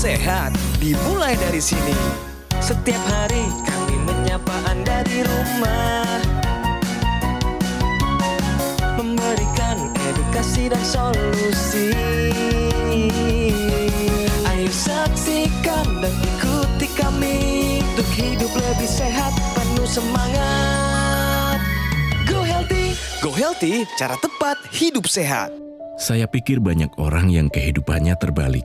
sehat dimulai dari sini. Setiap hari kami menyapa Anda di rumah, memberikan edukasi dan solusi. Ayo saksikan dan ikuti kami untuk hidup lebih sehat, penuh semangat. Go Healthy. Go Healthy, cara tepat hidup sehat. Saya pikir banyak orang yang kehidupannya terbalik.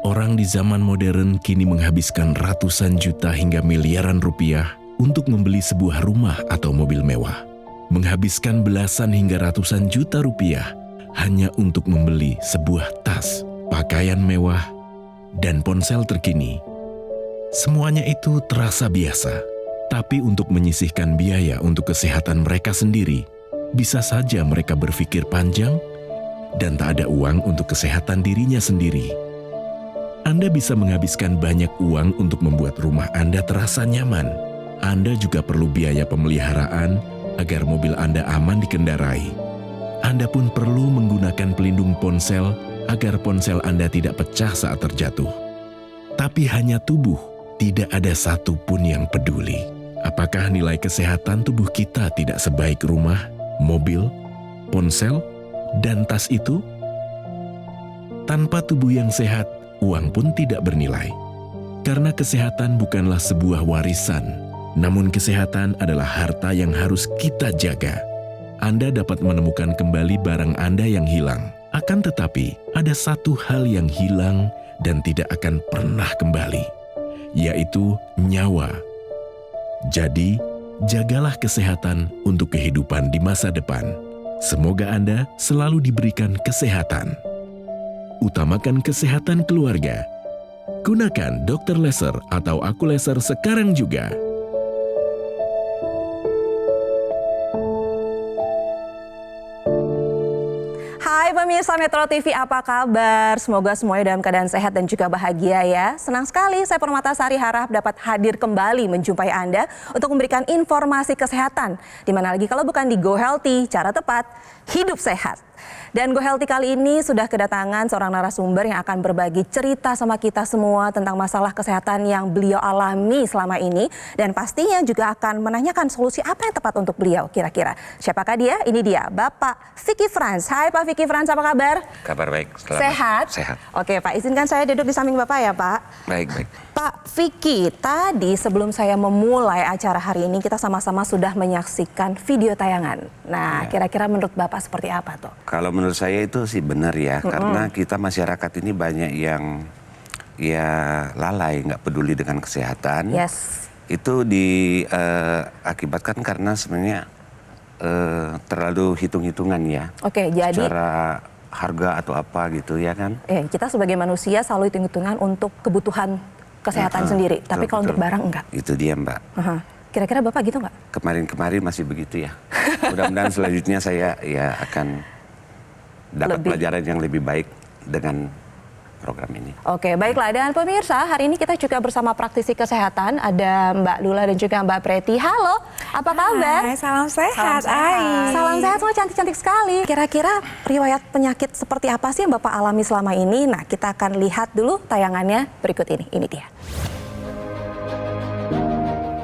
Orang di zaman modern kini menghabiskan ratusan juta hingga miliaran rupiah untuk membeli sebuah rumah atau mobil mewah. Menghabiskan belasan hingga ratusan juta rupiah hanya untuk membeli sebuah tas, pakaian mewah, dan ponsel terkini. Semuanya itu terasa biasa, tapi untuk menyisihkan biaya untuk kesehatan mereka sendiri, bisa saja mereka berpikir panjang dan tak ada uang untuk kesehatan dirinya sendiri. Anda bisa menghabiskan banyak uang untuk membuat rumah Anda terasa nyaman. Anda juga perlu biaya pemeliharaan agar mobil Anda aman dikendarai. Anda pun perlu menggunakan pelindung ponsel agar ponsel Anda tidak pecah saat terjatuh. Tapi hanya tubuh, tidak ada satupun yang peduli. Apakah nilai kesehatan tubuh kita tidak sebaik rumah, mobil, ponsel, dan tas itu? Tanpa tubuh yang sehat, uang pun tidak bernilai. Karena kesehatan bukanlah sebuah warisan, namun kesehatan adalah harta yang harus kita jaga. Anda dapat menemukan kembali barang Anda yang hilang. Akan tetapi, ada satu hal yang hilang dan tidak akan pernah kembali, yaitu nyawa. Jadi, jagalah kesehatan untuk kehidupan di masa depan. Semoga Anda selalu diberikan kesehatan. Utamakan kesehatan keluarga. Gunakan Dr. Laser atau Aku Laser sekarang juga. Hai pemirsa Metro TV, apa kabar? Semoga semuanya dalam keadaan sehat dan juga bahagia ya. Senang sekali saya Permatasari harap dapat hadir kembali menjumpai Anda untuk memberikan informasi kesehatan. Dimana lagi kalau bukan di Go Healthy, cara tepat hidup sehat. Dan Go Healthy kali ini sudah kedatangan seorang narasumber yang akan berbagi cerita sama kita semua tentang masalah kesehatan yang beliau alami selama ini. Dan pastinya juga akan menanyakan solusi apa yang tepat untuk beliau kira-kira. Siapakah dia? Ini dia, Bapak Vicky Frans. Hai Pak Vicky Frans, apa kabar? Kabar baik. Selamat. Sehat? Sehat. Oke Pak, izinkan saya duduk di samping Bapak ya Pak. Baik, baik. Pak Vicky, tadi sebelum saya memulai acara hari ini, kita sama-sama sudah menyaksikan video tayangan. Nah, kira-kira menurut Bapak seperti apa tuh? Kalau menurut saya itu sih benar ya, karena kita masyarakat ini banyak yang ya lalai, nggak peduli dengan kesehatan. Yes. Itu diakibatkan karena sebenarnya terlalu hitung-hitungan ya. Oke, jadi secara harga atau apa gitu ya kan? kita sebagai manusia selalu hitung-hitungan untuk kebutuhan kesehatan sendiri, tapi kalau untuk barang enggak. Itu dia Mbak. Kira-kira Bapak gitu nggak? Kemarin-kemarin masih begitu ya. Mudah-mudahan selanjutnya saya ya akan dapat pelajaran yang lebih baik dengan program ini. Oke, baiklah. Dan pemirsa, hari ini kita juga bersama praktisi kesehatan. Ada Mbak Lula dan juga Mbak Preti. Halo, apa kabar? Hai, salam sehat. Salam sehat, semua cantik-cantik sekali. Kira-kira riwayat penyakit seperti apa sih yang Bapak alami selama ini? Nah, kita akan lihat dulu tayangannya berikut ini. Ini dia.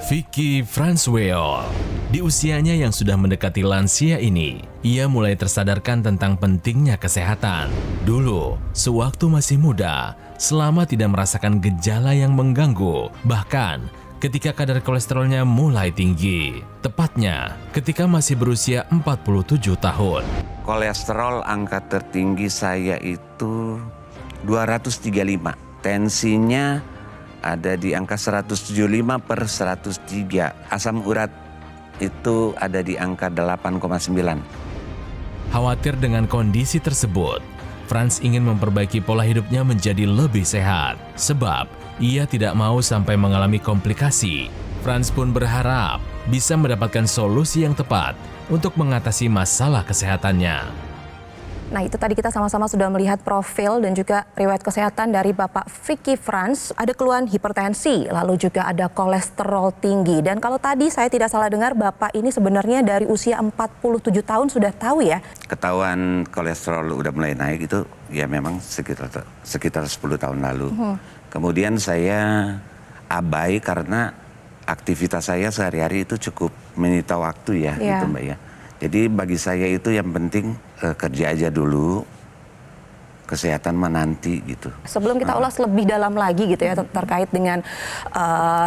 Vicky Franswell. Di usianya yang sudah mendekati lansia ini, ia mulai tersadarkan tentang pentingnya kesehatan. Dulu, sewaktu masih muda, selama tidak merasakan gejala yang mengganggu, bahkan ketika kadar kolesterolnya mulai tinggi. Tepatnya, ketika masih berusia 47 tahun. Kolesterol angka tertinggi saya itu 235. Tensinya ada di angka 175 per 103. Asam urat itu ada di angka 8,9. Khawatir dengan kondisi tersebut, Frans ingin memperbaiki pola hidupnya menjadi lebih sehat. Sebab ia tidak mau sampai mengalami komplikasi. Frans pun berharap bisa mendapatkan solusi yang tepat untuk mengatasi masalah kesehatannya. Nah, itu tadi kita sama-sama sudah melihat profil dan juga riwayat kesehatan dari Bapak Vicky Frans. Ada keluhan hipertensi, lalu juga ada kolesterol tinggi. Dan kalau tadi saya tidak salah dengar, Bapak ini sebenarnya dari usia 47 tahun sudah tahu ya? Ketahuan kolesterol udah mulai naik itu ya memang sekitar 10 tahun lalu. Kemudian saya abai karena aktivitas saya sehari-hari itu cukup menyita waktu ya, gitu Mbak ya. Jadi bagi saya itu yang penting kerja aja dulu, kesehatan menanti gitu. Sebelum kita ulas lebih dalam lagi gitu ya terkait dengan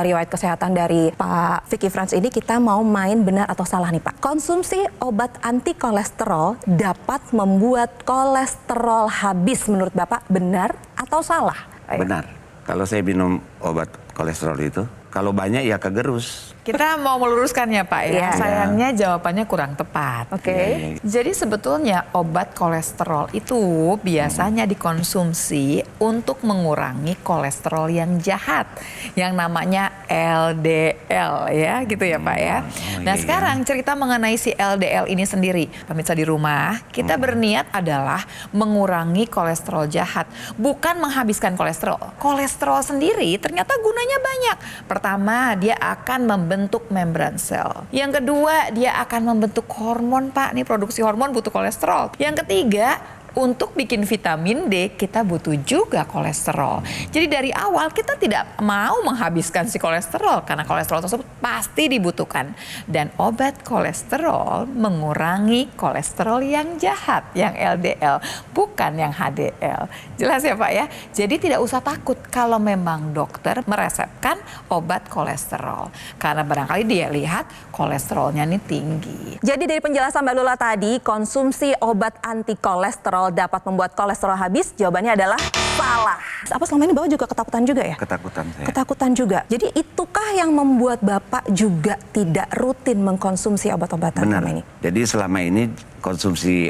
riwayat kesehatan dari Pak Vicky Frans ini, kita mau main benar atau salah nih Pak. Konsumsi obat anti kolesterol dapat membuat kolesterol habis, menurut Bapak benar atau salah? Benar. Kalau saya minum obat kolesterol itu, kalau banyak ya kegerus. Kita mau meluruskan ya Pak ya, sayangnya jawabannya kurang tepat. Oke. Jadi sebetulnya obat kolesterol itu biasanya dikonsumsi untuk mengurangi kolesterol yang jahat, yang namanya LDL ya, gitu ya Pak ya. Nah sekarang cerita mengenai si LDL ini sendiri, pemirsa di rumah, kita berniat adalah mengurangi kolesterol jahat, bukan menghabiskan kolesterol. Kolesterol sendiri ternyata gunanya banyak. Pertama, dia akan membentuk membran sel. Yang kedua, dia akan membentuk hormon Pak. Nih produksi hormon butuh kolesterol. Yang ketiga, untuk bikin vitamin D kita butuh juga kolesterol. Jadi dari awal kita tidak mau menghabiskan si kolesterol karena kolesterol tersebut pasti dibutuhkan. Dan obat kolesterol mengurangi kolesterol yang jahat, yang LDL, bukan yang HDL. Jelas ya Pak ya? Jadi tidak usah takut kalau memang dokter meresepkan obat kolesterol. Karena barangkali dia lihat kolesterolnya ini tinggi. Jadi dari penjelasan Mbak Lula tadi, konsumsi obat anti kolesterol dapat membuat kolesterol habis, jawabannya adalah salah. Apa selama ini Bapak juga ketakutan juga ya? Ketakutan saya. Ketakutan juga. Jadi itukah yang membuat Bapak juga tidak rutin mengkonsumsi obat-obatan Benar. selama ini? Jadi selama ini konsumsi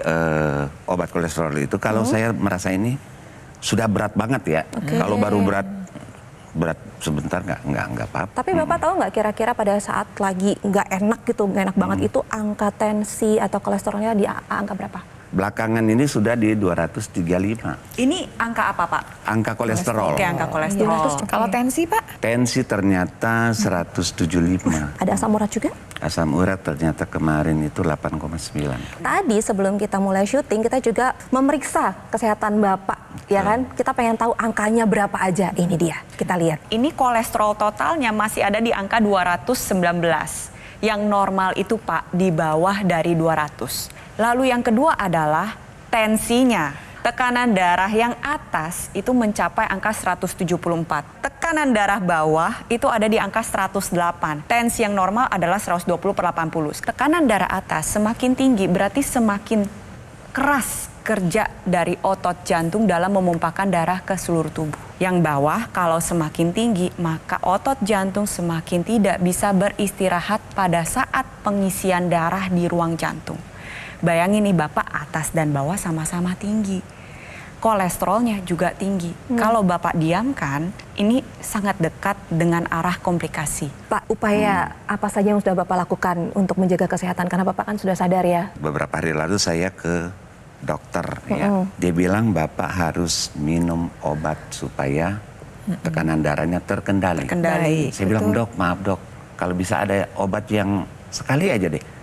obat kolesterol itu kalau saya merasa ini sudah berat banget ya. Kalau baru berat sebentar nggak apa-apa. Tapi Bapak tahu nggak kira-kira pada saat lagi nggak enak gitu, nggak enak banget itu angka tensi atau kolesterolnya di angka berapa? Belakangan ini sudah di 235. Ini angka apa Pak? Angka kolesterol. Oke, angka kolesterol. Kalau tensi Pak? Tensi ternyata 175. Ada asam urat juga? Asam urat ternyata kemarin itu 8,9. Tadi sebelum kita mulai syuting, kita juga memeriksa kesehatan Bapak, ya kan? Kita pengen tahu angkanya berapa aja. Ini dia, kita lihat. Ini kolesterol totalnya masih ada di angka 219. Yang normal itu Pak di bawah dari 200. Lalu yang kedua adalah tensinya. Tekanan darah yang atas itu mencapai angka 174. Tekanan darah bawah itu ada di angka 108. Tensi yang normal adalah 120/80. Tekanan darah atas semakin tinggi berarti semakin keras kerja dari otot jantung dalam memumpahkan darah ke seluruh tubuh. Yang bawah kalau semakin tinggi maka otot jantung semakin tidak bisa beristirahat pada saat pengisian darah di ruang jantung. Bayangin nih Bapak atas dan bawah sama-sama tinggi. Kolesterolnya juga tinggi. Kalau Bapak diamkan, ini sangat dekat dengan arah komplikasi. Pak, upaya apa saja yang sudah Bapak lakukan untuk menjaga kesehatan? Karena Bapak kan sudah sadar ya. Beberapa hari lalu saya ke dokter ya. Dia bilang Bapak harus minum obat supaya tekanan darahnya terkendali. Saya bilang dok, maaf dok, kalau bisa ada obat yang sekali aja deh.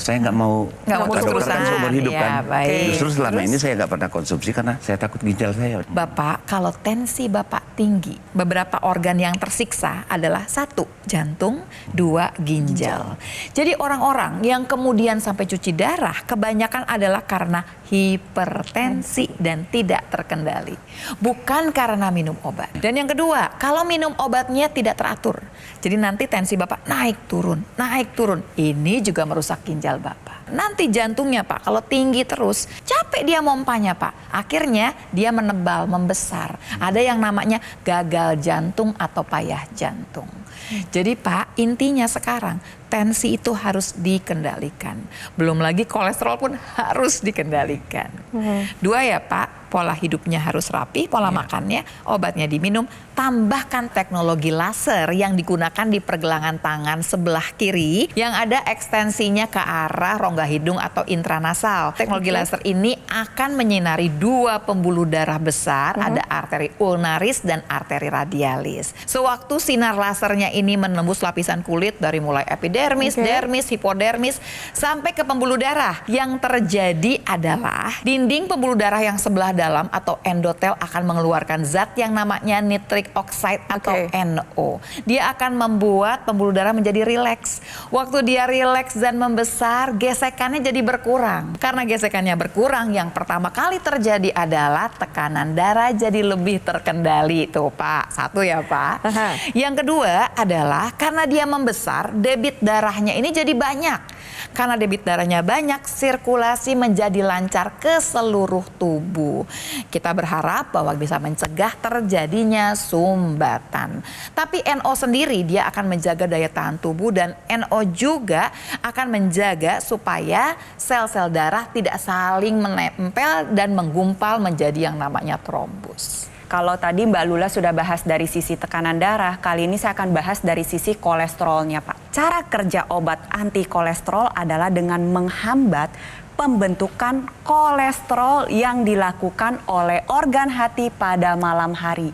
Saya nggak mau dokter kan seumur hidup kan. Justru selama ini saya nggak pernah konsumsi karena saya takut ginjal saya. Bapak, kalau tensi Bapak tinggi, beberapa organ yang tersiksa adalah 1, jantung, 2, ginjal. Jadi orang-orang yang kemudian sampai cuci darah kebanyakan adalah karena hipertensi dan tidak terkendali. Bukan karena minum obat. Dan yang kedua, kalau minum obatnya tidak teratur. Jadi nanti tensi Bapak naik turun. Ini juga merusak ginjal Bapak. Nanti jantungnya Pak, kalau tinggi terus, capek dia mompanya Pak. Akhirnya dia menebal, membesar. Ada yang namanya gagal jantung atau payah jantung. Jadi Pak, intinya sekarang tensi itu harus dikendalikan. Belum lagi kolesterol pun harus dikendalikan. Dua ya Pak, pola hidupnya harus rapi, pola makannya, obatnya diminum, tambahkan teknologi laser yang digunakan di pergelangan tangan sebelah kiri yang ada ekstensinya ke arah rongga hidung atau intranasal. Teknologi laser ini akan menyinari dua pembuluh darah besar, ada arteri ulnaris dan arteri radialis. Sewaktu sinar lasernya ini menembus lapisan kulit dari mulai epidermis, dermis, hipodermis, sampai ke pembuluh darah. Yang terjadi adalah dinding pembuluh darah yang sebelah dalam atau endotel akan mengeluarkan zat yang namanya nitric oxide atau NO. Dia akan membuat pembuluh darah menjadi rileks. Waktu dia rileks dan membesar, gesekannya jadi berkurang. Karena gesekannya berkurang, yang pertama kali terjadi adalah tekanan darah jadi lebih terkendali. Tuh Pak, satu ya Pak. Yang kedua adalah karena dia membesar, debit darahnya ini jadi banyak. Karena debit darahnya banyak, sirkulasi menjadi lancar ke seluruh tubuh. Kita berharap bahwa bisa mencegah terjadinya sumbatan. Tapi NO sendiri dia akan menjaga daya tahan tubuh dan NO juga akan menjaga supaya sel-sel darah tidak saling menempel dan menggumpal menjadi yang namanya trombus. Kalau tadi Mbak Lula sudah bahas dari sisi tekanan darah, kali ini saya akan bahas dari sisi kolesterolnya Pak. Cara kerja obat anti kolesterol adalah dengan menghambat pembentukan kolesterol yang dilakukan oleh organ hati pada malam hari.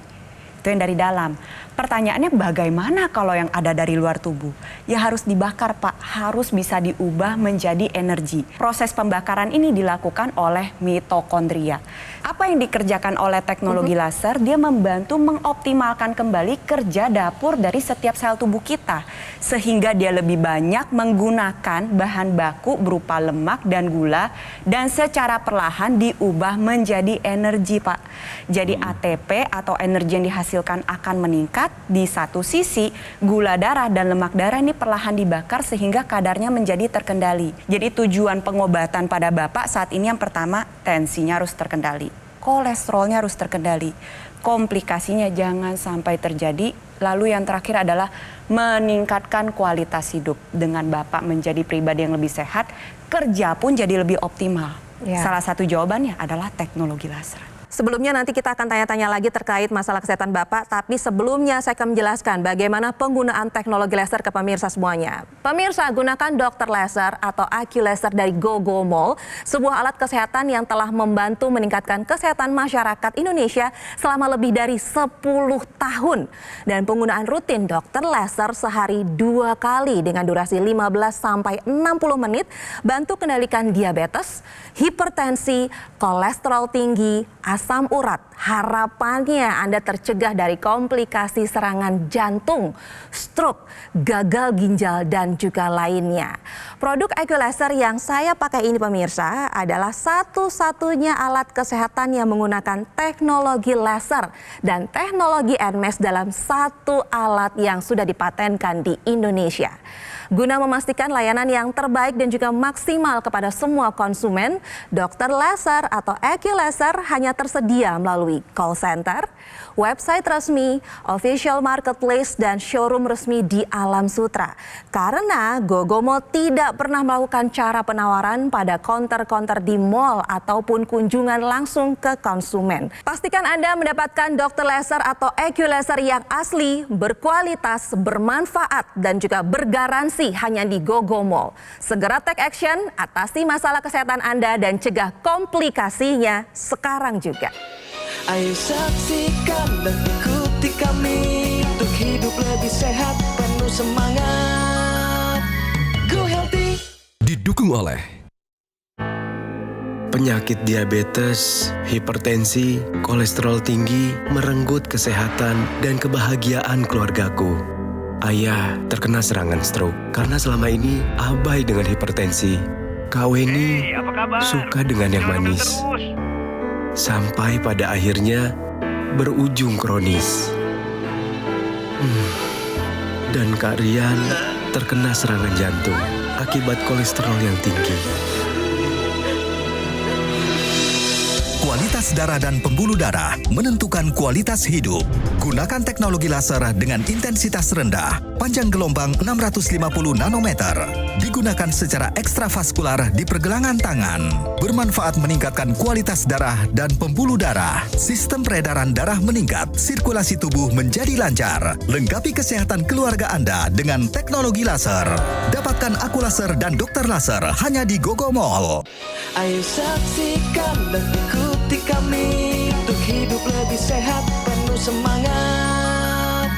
Itu yang dari dalam. Pertanyaannya bagaimana kalau yang ada dari luar tubuh? Ya harus dibakar Pak, harus bisa diubah menjadi energi. Proses pembakaran ini dilakukan oleh mitokondria. Apa yang dikerjakan oleh teknologi laser? Dia membantu mengoptimalkan kembali kerja dapur dari setiap sel tubuh kita. Sehingga dia lebih banyak menggunakan bahan baku berupa lemak dan gula. Dan secara perlahan diubah menjadi energi Pak. Jadi ATP atau energi yang dihasilkan akan meningkat. Di satu sisi gula darah dan lemak darah ini perlahan dibakar sehingga kadarnya menjadi terkendali. Jadi tujuan pengobatan pada Bapak saat ini yang pertama tensinya harus terkendali, kolesterolnya harus terkendali, komplikasinya jangan sampai terjadi. Lalu yang terakhir adalah meningkatkan kualitas hidup dengan Bapak menjadi pribadi yang lebih sehat, kerja pun jadi lebih optimal. Salah satu jawabannya adalah teknologi laser. Sebelumnya nanti kita akan tanya-tanya lagi terkait masalah kesehatan Bapak, tapi sebelumnya saya akan menjelaskan bagaimana penggunaan teknologi laser ke pemirsa semuanya. Pemirsa, gunakan dokter laser atau IQ laser dari Gogomol, sebuah alat kesehatan yang telah membantu meningkatkan kesehatan masyarakat Indonesia selama lebih dari 10 tahun. Dan penggunaan rutin dokter laser sehari 2 kali dengan durasi 15 sampai 60 menit, bantu kendalikan diabetes, hipertensi, kolesterol tinggi, asam urat. Harapannya Anda tercegah dari komplikasi serangan jantung, stroke, gagal ginjal, dan juga lainnya. Produk IQ Laser yang saya pakai ini pemirsa adalah satu-satunya alat kesehatan yang menggunakan teknologi laser dan teknologi NMES dalam satu alat yang sudah dipatenkan di Indonesia. Guna memastikan layanan yang terbaik dan juga maksimal kepada semua konsumen, dokter laser atau IQ Laser hanya tersedia melalui call center, website resmi, official marketplace, dan showroom resmi di Alam Sutra. Karena Gogomol tidak pernah melakukan cara penawaran pada counter-counter di mall ataupun kunjungan langsung ke konsumen. Pastikan Anda mendapatkan dokter laser atau IQ Laser yang asli, berkualitas, bermanfaat, dan juga bergaransi hanya di Gogomol. Segera take action, atasi masalah kesehatan Anda dan cegah komplikasinya sekarang juga. Ayo saksikan dan ikuti kami untuk hidup lebih sehat, penuh semangat. Go Healthy. Didukung oleh penyakit diabetes, hipertensi, kolesterol tinggi, merenggut kesehatan dan kebahagiaan keluargaku. Ayah terkena serangan stroke karena selama ini abai dengan hipertensi. Kak Weni suka dengan yang manis. Sampai pada akhirnya berujung kronis. Dan Kak Rian terkena serangan jantung akibat kolesterol yang tinggi. Kualitas kualitas darah dan pembuluh darah menentukan kualitas hidup. Gunakan teknologi laser dengan intensitas rendah, panjang gelombang 650 nanometer. Digunakan secara ekstravaskular di pergelangan tangan. Bermanfaat meningkatkan kualitas darah dan pembuluh darah. Sistem peredaran darah meningkat, sirkulasi tubuh menjadi lancar. Lengkapi kesehatan keluarga Anda dengan teknologi laser. Dapatkan aku laser dan dokter laser hanya di Gogo Mall. Ayo saksikan dan ikuti kami untuk hidup lebih sehat, penuh semangat.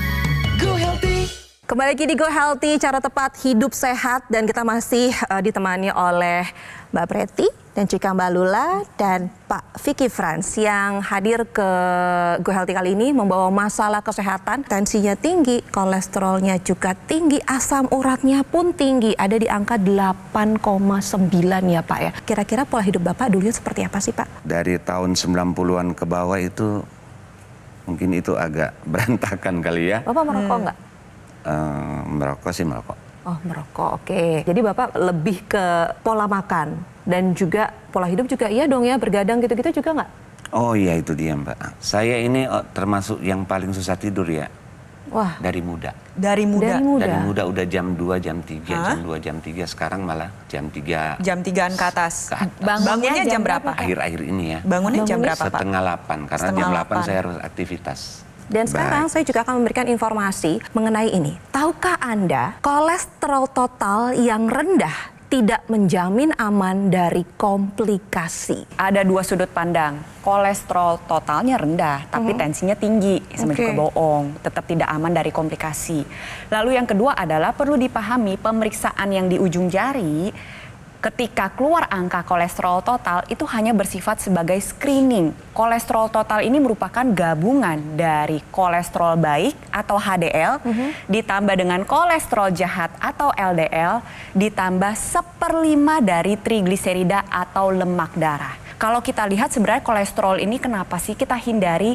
Go Healthy. Kembali lagi di Go Healthy, cara tepat hidup sehat, dan kita masih ditemani oleh Mbak Preti dan juga Mbak Lula dan Pak Vicky Frans yang hadir ke Go Healthy kali ini membawa masalah kesehatan. Tensinya tinggi, kolesterolnya juga tinggi, asam uratnya pun tinggi, ada di angka 8,9 ya Pak ya. Kira-kira pola hidup Bapak dulunya seperti apa sih Pak? Dari tahun 90-an ke bawah itu mungkin itu agak berantakan kali ya. Bapak merokok nggak? Merokok sih merokok. Oh merokok, oke. Jadi Bapak lebih ke pola makan dan juga pola hidup juga iya dong ya, bergadang gitu-gitu juga nggak? Oh iya itu dia Mbak. Saya ini termasuk yang paling susah tidur ya. Wah. Dari muda. Dari muda? Dari muda udah jam 2, jam 3, jam 2, jam 3. Sekarang malah jam 3. Jam 3-an ke atas. Bangunnya jam berapa? Akhir-akhir ini ya. Bangunnya jam berapa Pak? Setengah 8, karena jam 8 saya harus aktivitas. Dan sekarang saya juga akan memberikan informasi mengenai ini. Tahukah Anda kolesterol total yang rendah tidak menjamin aman dari komplikasi? Ada dua sudut pandang. Kolesterol totalnya rendah, tapi tensinya tinggi, sama juga bohong, tetap tidak aman dari komplikasi. Lalu yang kedua adalah perlu dipahami pemeriksaan yang di ujung jari. Ketika keluar angka kolesterol total itu hanya bersifat sebagai screening. Kolesterol total ini merupakan gabungan dari kolesterol baik atau HDL ditambah dengan kolesterol jahat atau LDL ditambah 1/5 dari trigliserida atau lemak darah. Kalau kita lihat sebenarnya kolesterol ini kenapa sih kita hindari?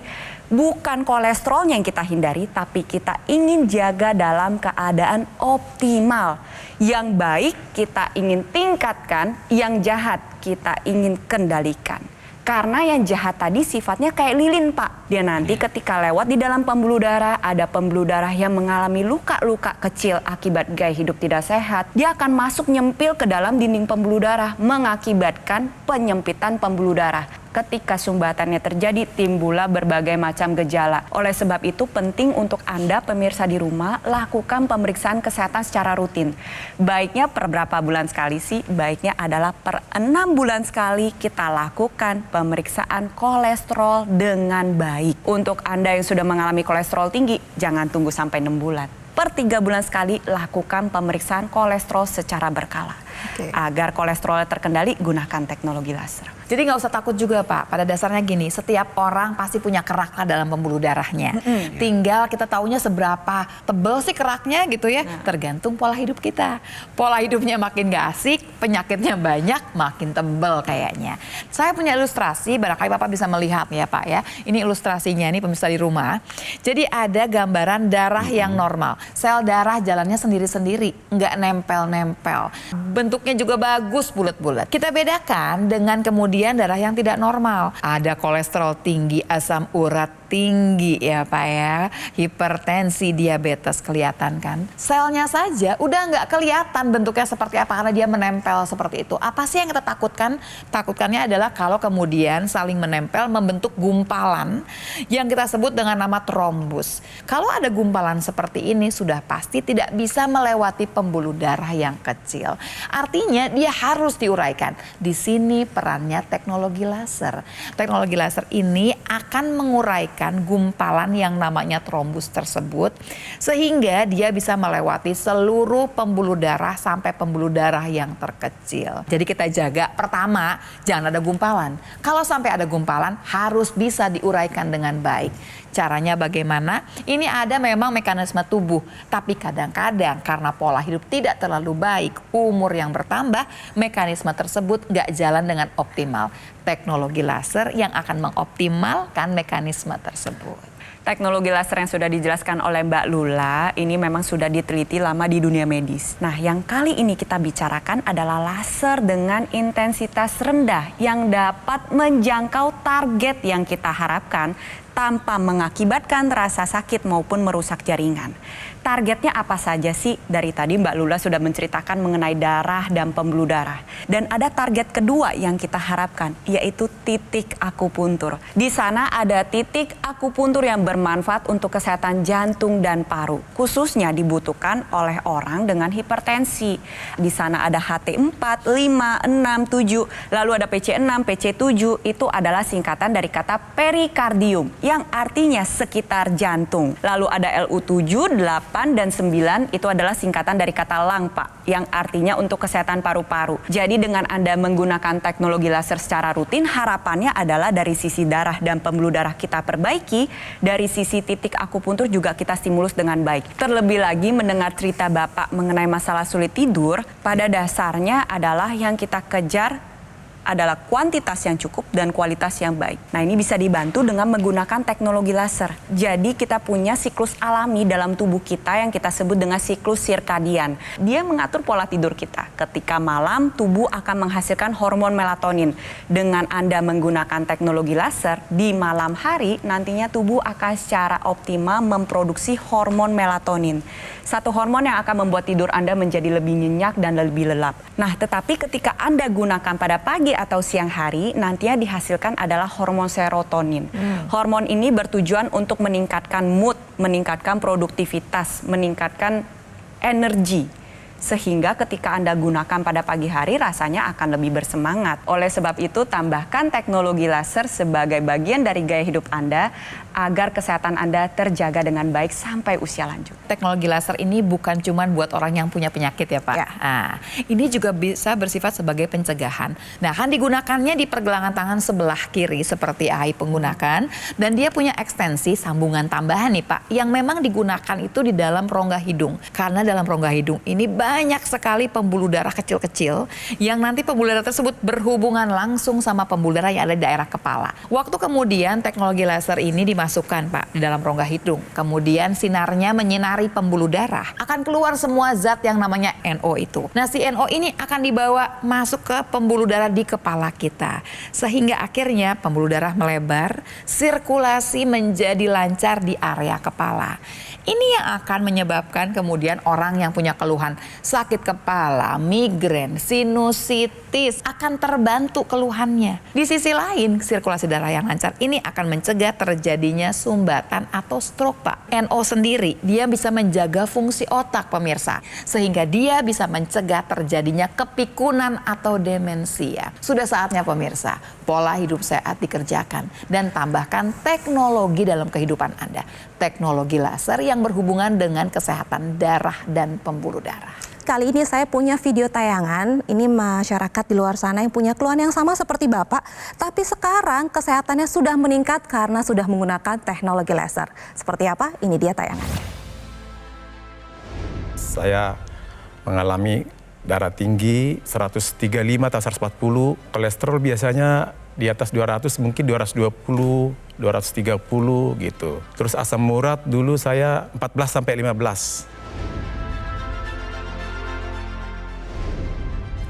Bukan kolesterolnya yang kita hindari, tapi kita ingin jaga dalam keadaan optimal. Yang baik kita ingin tingkatkan, yang jahat kita ingin kendalikan. Karena yang jahat tadi sifatnya kayak lilin Pak. Dia nanti ketika lewat di dalam pembuluh darah, ada pembuluh darah yang mengalami luka-luka kecil akibat gaya hidup tidak sehat. Dia akan masuk nyempil ke dalam dinding pembuluh darah, mengakibatkan penyempitan pembuluh darah. Ketika sumbatannya terjadi, timbullah berbagai macam gejala. Oleh sebab itu penting untuk Anda pemirsa di rumah lakukan pemeriksaan kesehatan secara rutin. Baiknya per berapa bulan sekali sih? Baiknya adalah per 6 bulan sekali kita lakukan pemeriksaan kolesterol dengan baik. Untuk Anda yang sudah mengalami kolesterol tinggi, jangan tunggu sampai 6 bulan. Per 3 bulan sekali lakukan pemeriksaan kolesterol secara berkala. Agar kolesterol terkendali, gunakan teknologi laser. Jadi nggak usah takut juga Pak, pada dasarnya gini, setiap orang pasti punya kerak dalam pembuluh darahnya. Tinggal kita taunya seberapa tebel sih keraknya gitu ya, tergantung pola hidup kita. Pola hidupnya makin gak asik, penyakitnya banyak, makin tebel kayaknya. Saya punya ilustrasi, barangkali Bapak bisa melihat ya Pak ya. Ini ilustrasinya nih pemirsa di rumah. Jadi ada gambaran darah yang normal. Sel darah jalannya sendiri-sendiri, nggak nempel-nempel. Bentuknya juga bagus, bulat-bulat. Kita bedakan dengan kemudian darah yang tidak normal. Ada kolesterol tinggi, asam urat tinggi ya Pak ya. Hipertensi, diabetes kelihatan kan. Selnya saja udah nggak kelihatan bentuknya seperti apa karena dia menempel seperti itu. Apa sih yang kita takutkan? Takutkannya adalah kalau kemudian saling menempel membentuk gumpalan yang kita sebut dengan nama trombus. Kalau ada gumpalan seperti ini sudah pasti tidak bisa melewati pembuluh darah yang kecil. Artinya dia harus diuraikan. Di sini perannya teknologi laser. Teknologi laser ini akan menguraikan gumpalan yang namanya trombus tersebut sehingga dia bisa melewati seluruh pembuluh darah sampai pembuluh darah yang terkecil. Jadi kita jaga pertama jangan ada gumpalan. Kalau sampai ada gumpalan harus bisa diuraikan dengan baik. Caranya bagaimana? Ini ada memang mekanisme tubuh, tapi kadang-kadang karena pola hidup tidak terlalu baik, umur yang bertambah, mekanisme tersebut nggak jalan dengan optimal. Teknologi laser yang akan mengoptimalkan mekanisme tersebut. Teknologi laser yang sudah dijelaskan oleh Mbak Lula ini memang sudah diteliti lama di dunia medis. Nah, yang kali ini kita bicarakan adalah laser dengan intensitas rendah yang dapat menjangkau target yang kita harapkan tanpa mengakibatkan rasa sakit maupun merusak jaringan. Targetnya apa saja sih? Dari tadi Mbak Lula sudah menceritakan mengenai darah dan pembuluh darah. Dan ada target kedua yang kita harapkan, yaitu titik akupuntur. Di sana ada titik akupuntur yang bermanfaat untuk kesehatan jantung dan paru. Khususnya dibutuhkan oleh orang dengan hipertensi. Di sana ada HT4, 5, 6, 7, lalu ada PC6, PC7. Itu adalah singkatan dari kata perikardium, yang artinya sekitar jantung. Lalu ada LU7, 8, dan 9 itu adalah singkatan dari kata lung, Pak, yang artinya untuk kesehatan paru-paru. Jadi dengan Anda menggunakan teknologi laser secara rutin, harapannya adalah dari sisi darah dan pembuluh darah kita perbaiki, dari sisi titik akupuntur juga kita stimulus dengan baik. Terlebih lagi mendengar cerita Bapak mengenai masalah sulit tidur, pada dasarnya adalah yang kita kejar adalah kuantitas yang cukup dan kualitas yang baik. Nah, ini bisa dibantu dengan menggunakan teknologi laser. Jadi kita punya siklus alami dalam tubuh kita yang kita sebut dengan siklus sirkadian. Dia mengatur pola tidur kita. Ketika malam, tubuh akan menghasilkan hormon melatonin. Dengan Anda menggunakan teknologi laser, di malam hari nantinya tubuh akan secara optimal memproduksi hormon melatonin. Satu hormon yang akan membuat tidur Anda menjadi lebih nyenyak dan lebih lelap. Nah, tetapi ketika Anda gunakan pada pagi atau siang hari, nantinya dihasilkan adalah hormon serotonin. Hormon ini bertujuan untuk meningkatkan mood, meningkatkan produktivitas, meningkatkan energi. Sehingga ketika Anda gunakan pada pagi hari rasanya akan lebih bersemangat. Oleh sebab itu tambahkan teknologi laser sebagai bagian dari gaya hidup Anda agar kesehatan Anda terjaga dengan baik sampai usia lanjut. Teknologi laser ini bukan cuma buat orang yang punya penyakit ya Pak. Ya. Nah, ini juga bisa bersifat sebagai pencegahan. Nah, kan digunakannya di pergelangan tangan sebelah kiri seperti AI penggunakan. Dan dia punya ekstensi sambungan tambahan nih Pak, yang memang digunakan itu di dalam rongga hidung. Karena dalam rongga hidung ini banyak sekali pembuluh darah kecil-kecil yang nanti pembuluh darah tersebut berhubungan langsung sama pembuluh darah yang ada di daerah kepala. Waktu kemudian teknologi laser ini dimasukkan Pak di dalam rongga hidung. Kemudian sinarnya menyinari pembuluh darah. Akan keluar semua zat yang namanya NO itu. Nah, si NO ini akan dibawa masuk ke pembuluh darah di kepala kita. Sehingga akhirnya pembuluh darah melebar, sirkulasi menjadi lancar di area kepala. Ini yang akan menyebabkan kemudian orang yang punya keluhan sakit kepala, migrain, sinusitis akan terbantu keluhannya. Di sisi lain, sirkulasi darah yang lancar ini akan mencegah terjadinya sumbatan atau stroke, Pak. NO sendiri, dia bisa menjaga fungsi otak, pemirsa. Sehingga dia bisa mencegah terjadinya kepikunan atau demensia. Sudah saatnya pemirsa, pola hidup sehat dikerjakan dan tambahkan teknologi dalam kehidupan Anda. Teknologi laser yang berhubungan dengan kesehatan darah dan pembuluh darah. Kali ini saya punya video tayangan, ini masyarakat di luar sana yang punya keluhan yang sama seperti Bapak, tapi sekarang kesehatannya sudah meningkat karena sudah menggunakan teknologi laser. Seperti apa? Ini dia tayangannya. Saya mengalami darah tinggi 135 atau 140, kolesterol biasanya di atas 200, mungkin 220, 230 gitu. Terus asam urat dulu saya 14 sampai 15.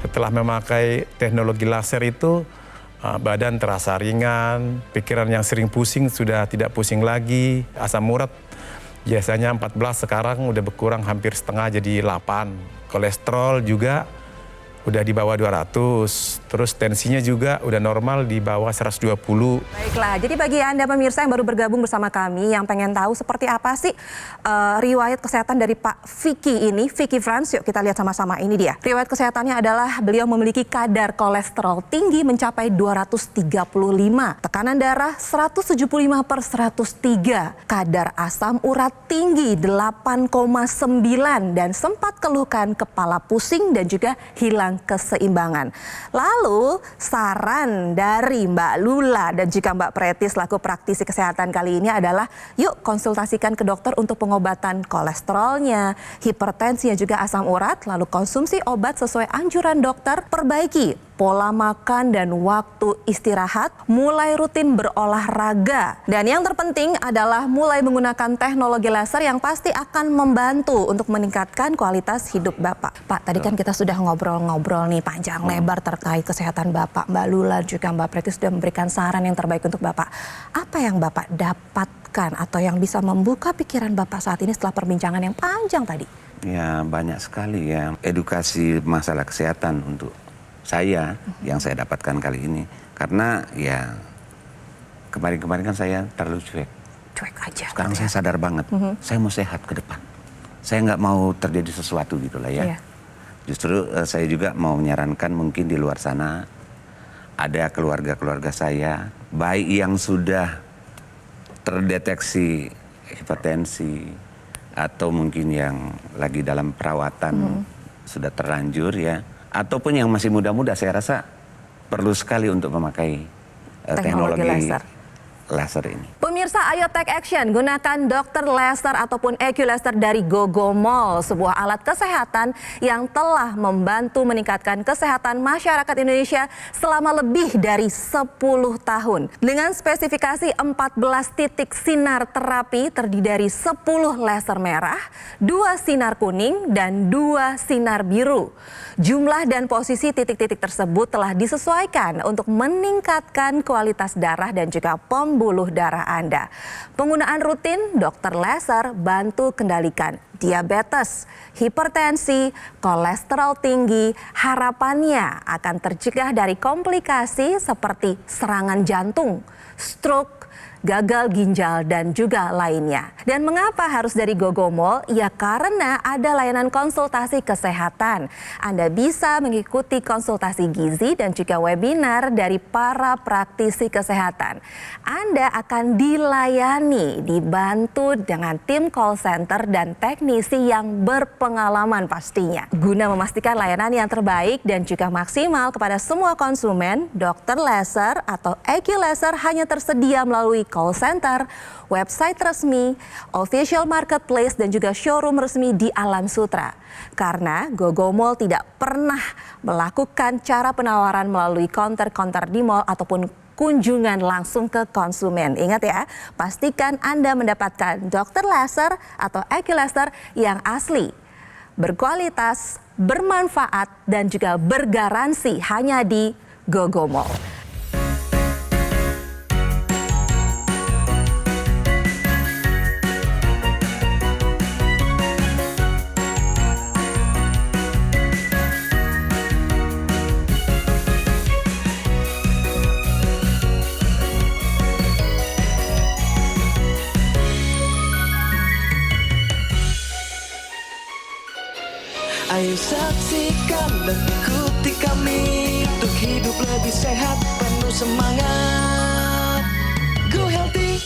Setelah memakai teknologi laser itu, badan terasa ringan, pikiran yang sering pusing sudah tidak pusing lagi. Asam urat biasanya 14, sekarang udah berkurang hampir setengah jadi 8. Kolesterol juga udah di bawah 200, terus tensinya juga udah normal di bawah 120. Baiklah, jadi bagi Anda pemirsa yang baru bergabung bersama kami, yang pengen tahu seperti apa sih riwayat kesehatan dari Pak Vicky ini, Vicky Frans, yuk kita lihat sama-sama, ini dia. Riwayat kesehatannya adalah beliau memiliki kadar kolesterol tinggi mencapai 235, tekanan darah 175/103, kadar asam urat tinggi 8,9, dan sempat keluhkan kepala pusing dan juga hilang keseimbangan. Lalu saran dari Mbak Lula dan juga Mbak Preti selaku praktisi kesehatan kali ini adalah yuk konsultasikan ke dokter untuk pengobatan kolesterolnya, hipertensi dan juga asam urat, lalu konsumsi obat sesuai anjuran dokter, perbaiki pola makan dan waktu istirahat, mulai rutin berolahraga. Dan yang terpenting adalah mulai menggunakan teknologi laser yang pasti akan membantu untuk meningkatkan kualitas hidup Bapak. Pak, tadi kan kita sudah ngobrol-ngobrol nih panjang lebar terkait kesehatan Bapak. Mbak Lula juga Mbak Preti sudah memberikan saran yang terbaik untuk Bapak. Apa yang Bapak dapatkan atau yang bisa membuka pikiran Bapak saat ini setelah perbincangan yang panjang tadi? Ya banyak sekali ya edukasi masalah kesehatan untuk saya yang saya dapatkan kali ini. Karena ya kemarin-kemarin kan saya terlalu cuek. Cuek aja. Sekarang saya sadar banget, saya mau sehat ke depan. Saya nggak mau terjadi sesuatu gitu lah ya. Justru saya juga mau menyarankan mungkin di luar sana ada keluarga-keluarga saya, baik yang sudah terdeteksi hipertensi, atau mungkin yang lagi dalam perawatan sudah terlanjur ya, ataupun yang masih muda-muda, saya rasa perlu sekali untuk memakai teknologi laser ini. Pemirsa, ayo take action, gunakan Dr. Laser ataupun EQ Laser dari Gogomol, sebuah alat kesehatan yang telah membantu meningkatkan kesehatan masyarakat Indonesia selama lebih dari 10 tahun. Dengan spesifikasi 14 titik sinar terapi terdiri dari 10 laser merah, 2 sinar kuning, dan 2 sinar biru. Jumlah dan posisi titik-titik tersebut telah disesuaikan untuk meningkatkan kualitas darah dan juga pembuluh darah Anda. Penggunaan rutin Dr. Laser bantu kendalikan diabetes, hipertensi, kolesterol tinggi. Harapannya akan tercegah dari komplikasi seperti serangan jantung, stroke, gagal ginjal, dan juga lainnya. Dan mengapa harus dari Gogomol? Ya karena ada layanan konsultasi kesehatan. Anda bisa mengikuti konsultasi gizi dan juga webinar dari para praktisi kesehatan. Anda akan dilayani, dibantu dengan tim call center dan teknisi yang berpengalaman pastinya. Guna memastikan layanan yang terbaik dan juga maksimal kepada semua konsumen, Dr. Laser atau EQ Laser hanya tersedia melalui call center, website resmi, official marketplace, dan juga showroom resmi di Alam Sutra. Karena Gogomol tidak pernah melakukan cara penawaran melalui counter-counter di mall ataupun kunjungan langsung ke konsumen. Ingat ya, pastikan Anda mendapatkan Dr. Laser atau EQ Laser yang asli, berkualitas, bermanfaat, dan juga bergaransi hanya di Gogomol. Ayo saksikan dan ikuti kami untuk hidup lebih sehat, penuh semangat. Go Healthy.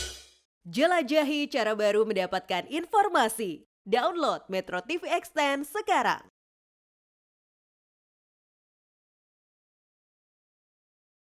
Jelajahi cara baru mendapatkan informasi. Download Metro TV Extend sekarang.